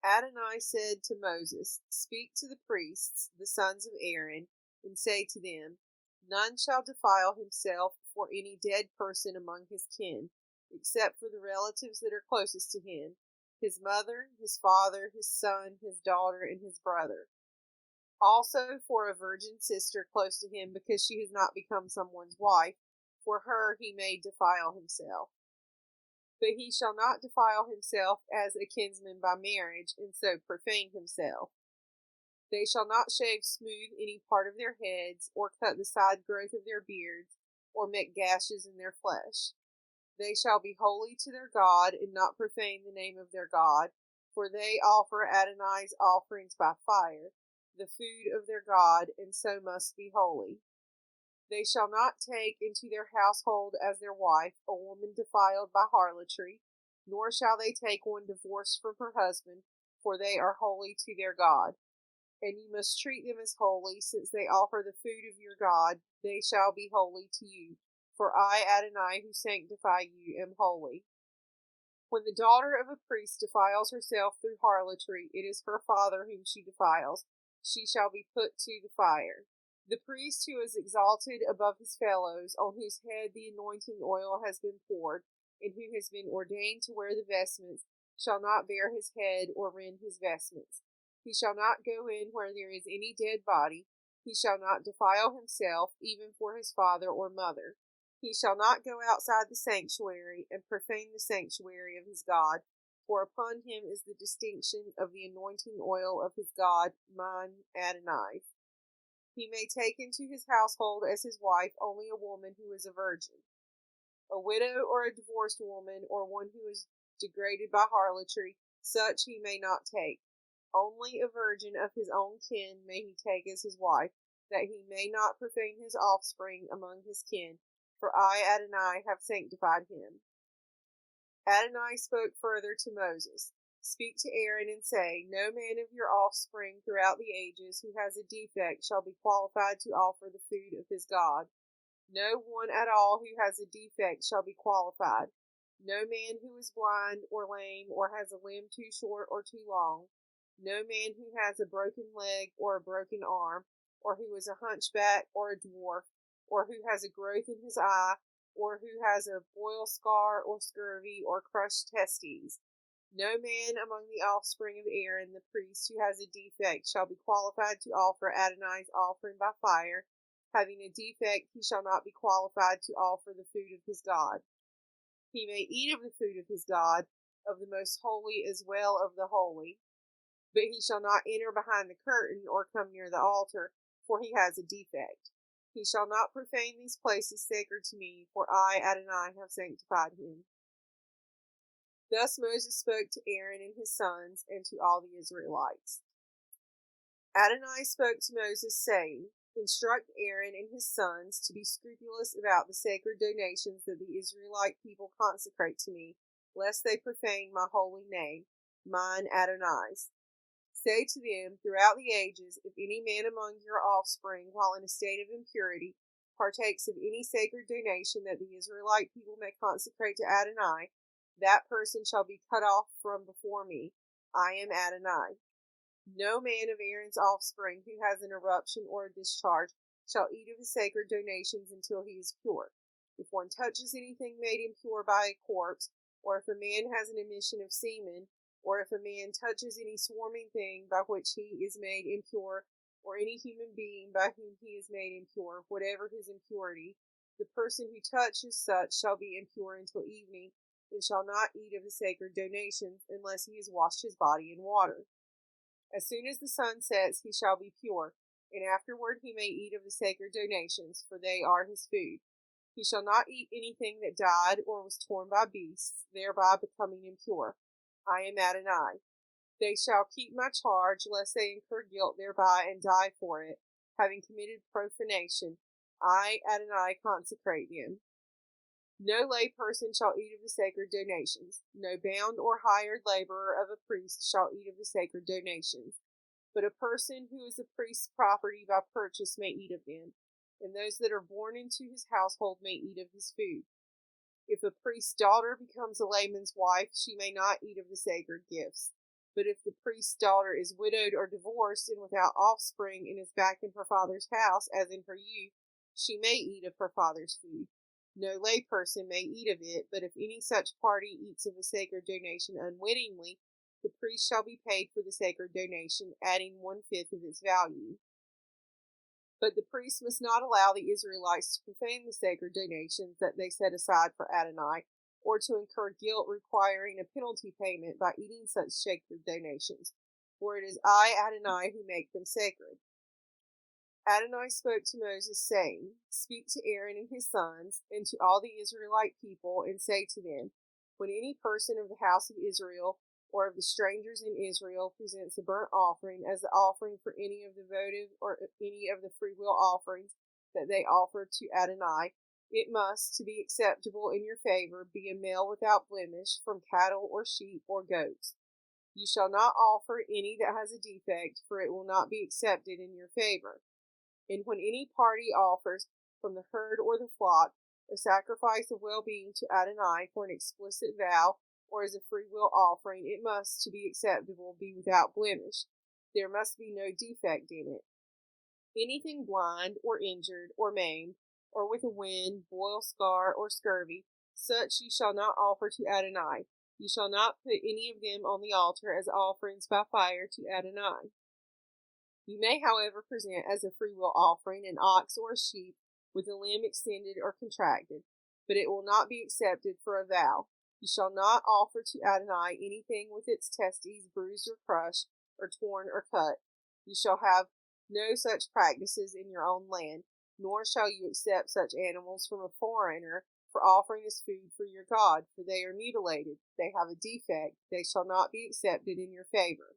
Adonai said to Moses, Speak to the priests, the sons of Aaron, and say to them, None shall defile himself for any dead person among his kin, except for the relatives that are closest to him, his mother, his father, his son, his daughter, and his brother. Also for a virgin sister close to him, because she has not become someone's wife, for her he may defile himself. But he shall not defile himself as a kinsman by marriage, and so profane himself. They shall not shave smooth any part of their heads, or cut the side growth of their beards, or make gashes in their flesh. They shall be holy to their God, and not profane the name of their God, for they offer Adonai's offerings by fire, the food of their God, and so must be holy. They shall not take into their household as their wife a woman defiled by harlotry, nor shall they take one divorced from her husband, for they are holy to their God. And you must treat them as holy, since they offer the food of your God, they shall be holy to you. For I, Adonai, who sanctify you, am holy. When the daughter of a priest defiles herself through harlotry, it is her father whom she defiles. She shall be put to the fire. The priest who is exalted above his fellows, on whose head the anointing oil has been poured, and who has been ordained to wear the vestments, shall not bare his head or rend his vestments. He shall not go in where there is any dead body. He shall not defile himself, even for his father or mother. He shall not go outside the sanctuary, and profane the sanctuary of his God, for upon him is the distinction of the anointing oil of his God, mine Adonai. He may take into his household as his wife only a woman who is a virgin. A widow or a divorced woman, or one who is degraded by harlotry, such he may not take. Only a virgin of his own kin may he take as his wife, that he may not profane his offspring among his kin, for I, Adonai, have sanctified him. Adonai spoke further to Moses. Speak to Aaron and say, No man of your offspring throughout the ages who has a defect shall be qualified to offer the food of his God. No one at all who has a defect shall be qualified. No man who is blind or lame or has a limb too short or too long. No man who has a broken leg or a broken arm, or who is a hunchback or a dwarf, or who has a growth in his eye, or who has a boil scar or scurvy or crushed testes. No man among the offspring of Aaron the priest who has a defect shall be qualified to offer Adonai's offering by fire. Having a defect, he shall not be qualified to offer the food of his God. He may eat of the food of his God, of the most holy as well of the holy, but he shall not enter behind the curtain or come near the altar, for he has a defect. He shall not profane these places sacred to me, for I, Adonai, have sanctified him. Thus Moses spoke to Aaron and his sons, and to all the Israelites. Adonai spoke to Moses, saying, Instruct Aaron and his sons to be scrupulous about the sacred donations that the Israelite people consecrate to me, lest they profane my holy name, mine Adonai's. Say to them, throughout the ages, if any man among your offspring, while in a state of impurity, partakes of any sacred donation that the Israelite people may consecrate to Adonai, that person shall be cut off from before me. I am Adonai. No man of Aaron's offspring who has an eruption or a discharge shall eat of the sacred donations until he is pure. If one touches anything made impure by a corpse, or if a man has an emission of semen, or if a man touches any swarming thing by which he is made impure, or any human being by whom he is made impure, whatever his impurity, the person who touches such shall be impure until evening, and shall not eat of the sacred donations unless he has washed his body in water. As soon as the sun sets, he shall be pure, and afterward he may eat of the sacred donations, for they are his food. He shall not eat anything that died or was torn by beasts, thereby becoming impure. I am Adonai. They shall keep my charge, lest they incur guilt thereby and die for it, having committed profanation. I, Adonai, consecrate them. No lay person shall eat of the sacred donations. No bound or hired laborer of a priest shall eat of the sacred donations. But a person who is a priest's property by purchase may eat of them, and those that are born into his household may eat of his food. If a priest's daughter becomes a layman's wife, she may not eat of the sacred gifts. But if the priest's daughter is widowed or divorced and without offspring and is back in her father's house, as in her youth, she may eat of her father's food. No lay person may eat of it, but if any such party eats of a sacred donation unwittingly, the priest shall be paid for the sacred donation, adding 1/5 of its value. But the priest must not allow the Israelites to profane the sacred donations that they set aside for Adonai, or to incur guilt requiring a penalty payment by eating such sacred donations, for it is I, Adonai, who make them sacred. Adonai spoke to Moses, saying, Speak to Aaron and his sons, and to all the Israelite people, and say to them, When any person of the house of Israel, or of the strangers in Israel, presents a burnt offering as the offering for any of the votive or any of the freewill offerings that they offer to Adonai, it must, to be acceptable in your favor, be a male without blemish, from cattle or sheep or goats. You shall not offer any that has a defect, for it will not be accepted in your favor. And when any party offers, from the herd or the flock, a sacrifice of well-being to Adonai for an explicit vow, or as a freewill offering, it must, to be acceptable, be without blemish. There must be no defect in it. Anything blind, or injured, or maimed, or with a wind, boil, scar, or scurvy, such you shall not offer to Adonai. You shall not put any of them on the altar as offerings by fire to Adonai. You may, however, present as a freewill offering an ox or a sheep with a limb extended or contracted, but it will not be accepted for a vow. You shall not offer to Adonai anything with its testes bruised or crushed, or torn or cut. You shall have no such practices in your own land, nor shall you accept such animals from a foreigner for offering as food for your God, for they are mutilated, they have a defect, they shall not be accepted in your favor.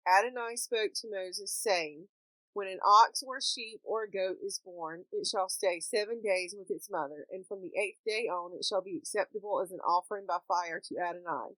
Adonai spoke to Moses, saying, When an ox or a sheep or a goat is born, it shall stay 7 days with its mother, and from the 8th day on it shall be acceptable as an offering by fire to Adonai.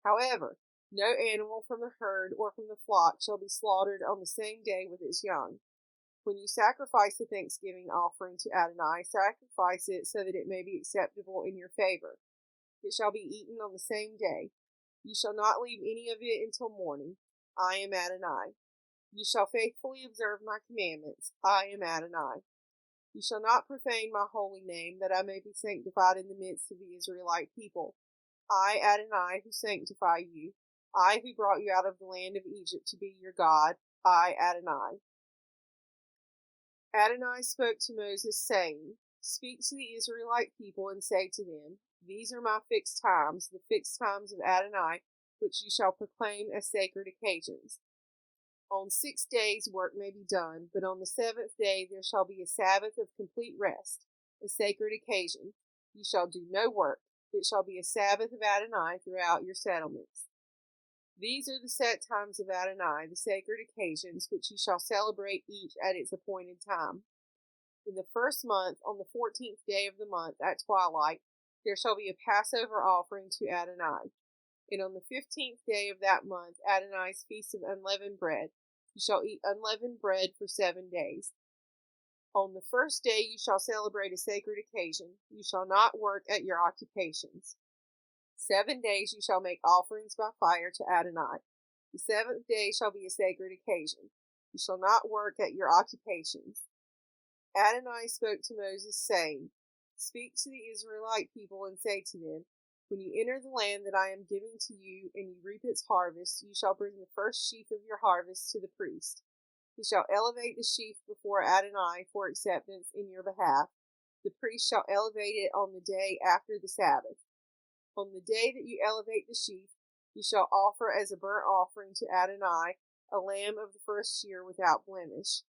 However, no animal from the herd or from the flock shall be slaughtered on the same day with its young. When you sacrifice the thanksgiving offering to Adonai, sacrifice it so that it may be acceptable in your favor. It shall be eaten on the same day. You shall not leave any of it until morning. I am Adonai. You shall faithfully observe my commandments. I am Adonai. You shall not profane my holy name, that I may be sanctified in the midst of the Israelite people. I, Adonai, who sanctify you. I, who brought you out of the land of Egypt to be your God. I, Adonai. Adonai spoke to Moses, saying, Speak to the Israelite people and say to them, These are my fixed times, the fixed times of Adonai, which you shall proclaim as sacred occasions. On 6 days work may be done, but on the 7th day there shall be a Sabbath of complete rest, a sacred occasion. You shall do no work. It shall be a Sabbath of Adonai throughout your settlements. These are the set times of Adonai, the sacred occasions, which you shall celebrate each at its appointed time. In the first month, on the 14th day of the month, at twilight, there shall be a Passover offering to Adonai. And on the 15th day of that month, Adonai's feast of unleavened bread. You shall eat unleavened bread for 7 days. On the first day you shall celebrate a sacred occasion. You shall not work at your occupations. 7 days you shall make offerings by fire to Adonai. The 7th day shall be a sacred occasion. You shall not work at your occupations. Adonai spoke to Moses, saying, Speak to the Israelite people and say to them, When you enter the land that I am giving to you, and you reap its harvest, you shall bring the first sheaf of your harvest to the priest. He shall elevate the sheaf before Adonai for acceptance in your behalf. The priest shall elevate it on the day after the Sabbath. On the day that you elevate the sheaf, you shall offer as a burnt offering to Adonai a lamb of the first year without blemish.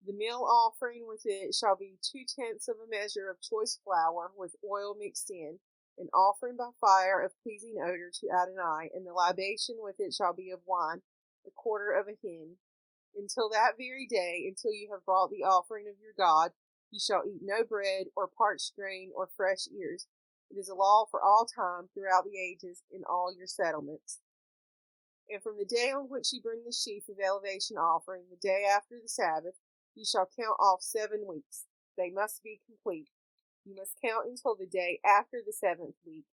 The meal offering with it shall be 2/10 of a measure of choice flour with oil mixed in, an offering by fire of pleasing odor to Adonai, and the libation with it shall be of wine, 1/4 of a hin. Until that very day, until you have brought the offering of your God, you shall eat no bread, or parched grain, or fresh ears. It is a law for all time, throughout the ages, in all your settlements. And from the day on which you bring the sheaf of elevation offering, the day after the Sabbath, you shall count off 7 weeks. They must be complete. You must count until the day after the 7th week,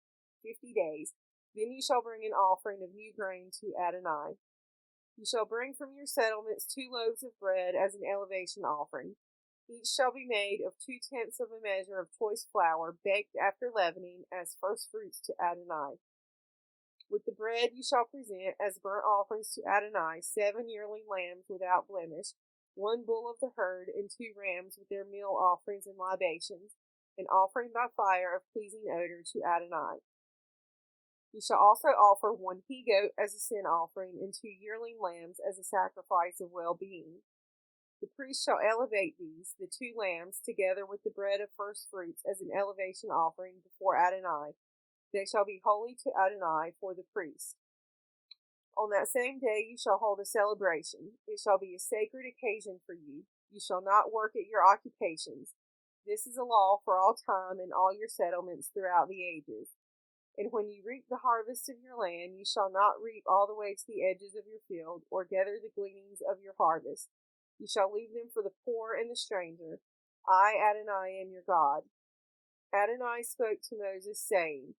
50 days, Then you shall bring an offering of new grain to Adonai. You shall bring from your settlements 2 loaves of bread as an elevation offering. Each shall be made of 2/10 of a measure of choice flour, baked after leavening, as first fruits to Adonai. With the bread you shall present as burnt offerings to Adonai 7 yearling lambs without blemish, 1 bull of the herd, and 2 rams with their meal offerings and libations, an offering by fire of pleasing odor to Adonai. You shall also offer 1 he-goat as a sin offering, and 2 yearling lambs as a sacrifice of well-being. The priest shall elevate these, the 2 lambs, together with the bread of first fruits as an elevation offering before Adonai. They shall be holy to Adonai for the priest. On that same day you shall hold a celebration. It shall be a sacred occasion for you. You shall not work at your occupations. This is a law for all time in all your settlements throughout the ages. And when you reap the harvest of your land, you shall not reap all the way to the edges of your field, or gather the gleanings of your harvest. You shall leave them for the poor and the stranger. I, Adonai, am your God. Adonai spoke to Moses, saying,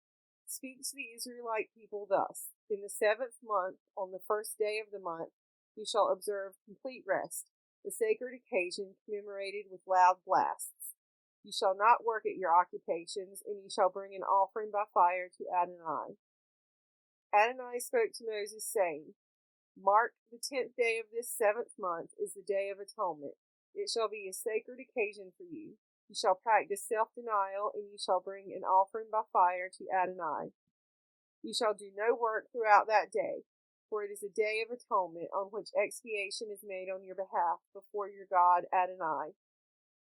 Speak to the Israelite people thus. In the 7th month, on the 1st day of the month, you shall observe complete rest, the sacred occasion commemorated with loud blasts. You shall not work at your occupations, and you shall bring an offering by fire to Adonai. Adonai spoke to Moses, saying, Mark the 10th day of this 7th month is the Day of Atonement. It shall be a sacred occasion for you. You shall practice self-denial, and you shall bring an offering by fire to Adonai. You shall do no work throughout that day, for it is a day of atonement on which expiation is made on your behalf before your God Adonai.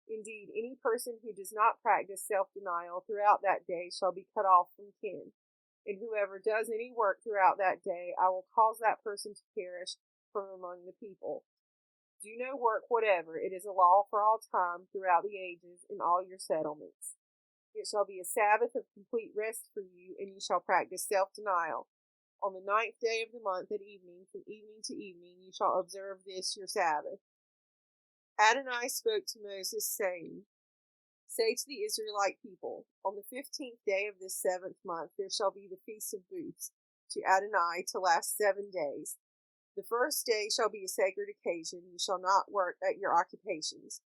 Indeed, any person who does not practice self-denial throughout that day shall be cut off from kin. And whoever does any work throughout that day, I will cause that person to perish from among the people. Do no work whatever. It is a law for all time throughout the ages in all your settlements. It shall be a Sabbath of complete rest for you, and you shall practice self-denial. On the 9th day of the month at evening, from evening to evening, you shall observe this your Sabbath. Adonai spoke to Moses, saying, Say to the Israelite people, on the 15th day of this 7th month there shall be the Feast of Booths to Adonai to last 7 days. The first day shall be a sacred occasion. You shall not work at your occupations.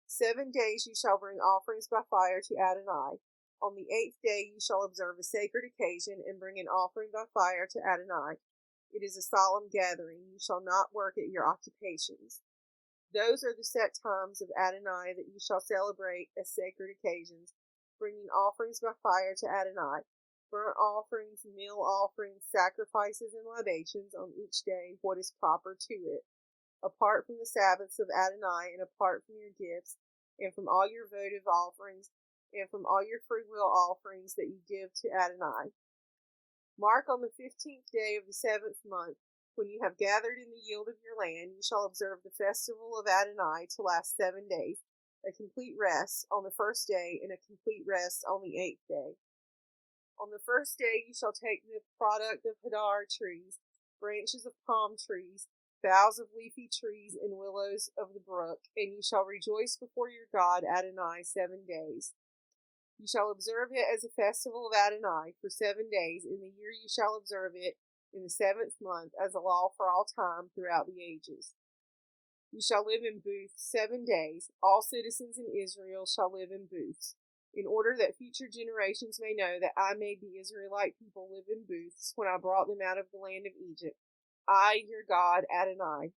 7 days you shall bring offerings by fire to Adonai. On the 8th day you shall observe a sacred occasion and bring an offering by fire to Adonai. It is a solemn gathering. You shall not work at your occupations. Those are the set times of Adonai that you shall celebrate as sacred occasions, bringing offerings by fire to Adonai, burnt offerings, meal offerings, sacrifices, and libations on each day, what is proper to it, apart from the Sabbaths of Adonai, and apart from your gifts, and from all your votive offerings, and from all your freewill offerings that you give to Adonai. Mark on the 15th day of the 7th month, when you have gathered in the yield of your land, you shall observe the festival of Adonai to last 7 days, a complete rest on the first day, and a complete rest on the 8th day. On the first day you shall take the product of hadar trees, branches of palm trees, boughs of leafy trees, and willows of the brook, and you shall rejoice before your God Adonai 7 days. You shall observe it as a festival of Adonai for 7 days. In the year you shall observe it in the 7th month as a law for all time throughout the ages. You shall live in booths 7 days. All citizens in Israel shall live in booths, in order that future generations may know that I made the Israelite people live in booths when I brought them out of the land of Egypt. I, your God, Adonai.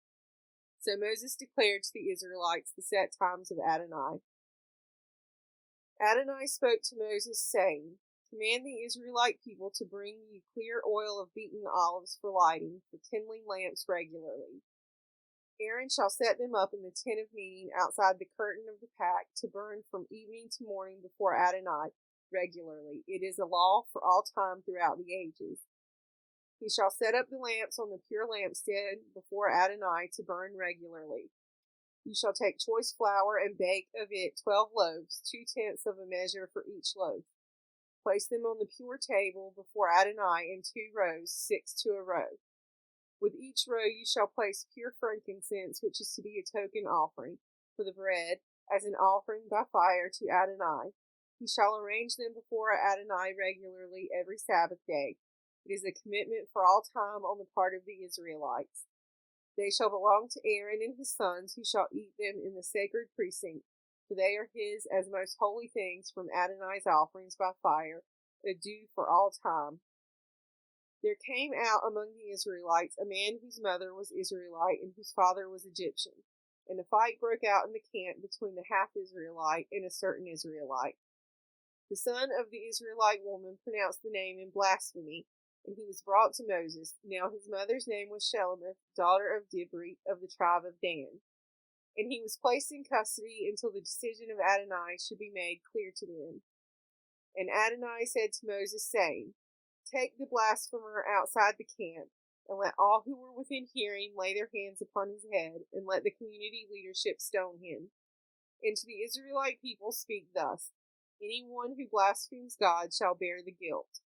So Moses declared to the Israelites the set times of Adonai. Adonai spoke to Moses, saying, Command the Israelite people to bring you clear oil of beaten olives for lighting, for kindling lamps regularly. Aaron shall set them up in the tent of meeting outside the curtain of the pack to burn from evening to morning before Adonai regularly. It is a law for all time throughout the ages. He shall set up the lamps on the pure lampstand before Adonai to burn regularly. You shall take choice flour and bake of it 12 loaves, 2/10 of a measure for each loaf. Place them on the pure table before Adonai in 2 rows, 6 to a row. With each row you shall place pure frankincense, which is to be a token offering, for the bread, as an offering by fire to Adonai. He shall arrange them before Adonai regularly every Sabbath day. It is a commitment for all time on the part of the Israelites. They shall belong to Aaron and his sons, who shall eat them in the sacred precinct, for they are his as most holy things from Adonai's offerings by fire, a due for all time. There came out among the Israelites a man whose mother was Israelite and whose father was Egyptian. And a fight broke out in the camp between the half-Israelite and a certain Israelite. The son of the Israelite woman pronounced the name in blasphemy, and he was brought to Moses. Now his mother's name was Shelemith, daughter of Dibri, of the tribe of Dan. And he was placed in custody until the decision of Adonai should be made clear to them. And Adonai said to Moses, saying, Take the blasphemer outside the camp, and let all who were within hearing lay their hands upon his head, and let the community leadership stone him. And to the Israelite people speak thus, Anyone who blasphemes God shall bear the guilt.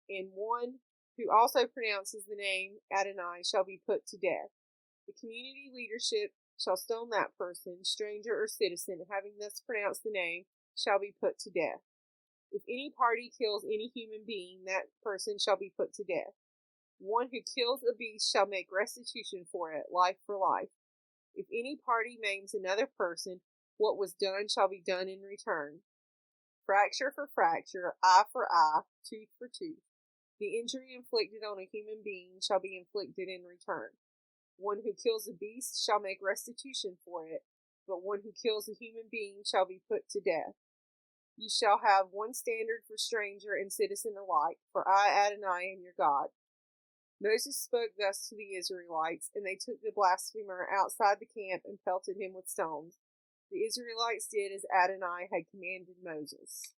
And one who also pronounces the name Adonai shall be put to death. The community leadership shall stone that person, stranger or citizen, having thus pronounced the name, shall be put to death. If any party kills any human being, that person shall be put to death. One who kills a beast shall make restitution for it, life for life. If any party maims another person, what was done shall be done in return. Fracture for fracture, eye for eye, tooth for tooth. The injury inflicted on a human being shall be inflicted in return. One who kills a beast shall make restitution for it, but one who kills a human being shall be put to death. You shall have one standard for stranger and citizen alike, for I, Adonai, am your God. Moses spoke thus to the Israelites, and they took the blasphemer outside the camp and pelted him with stones. The Israelites did as Adonai had commanded Moses.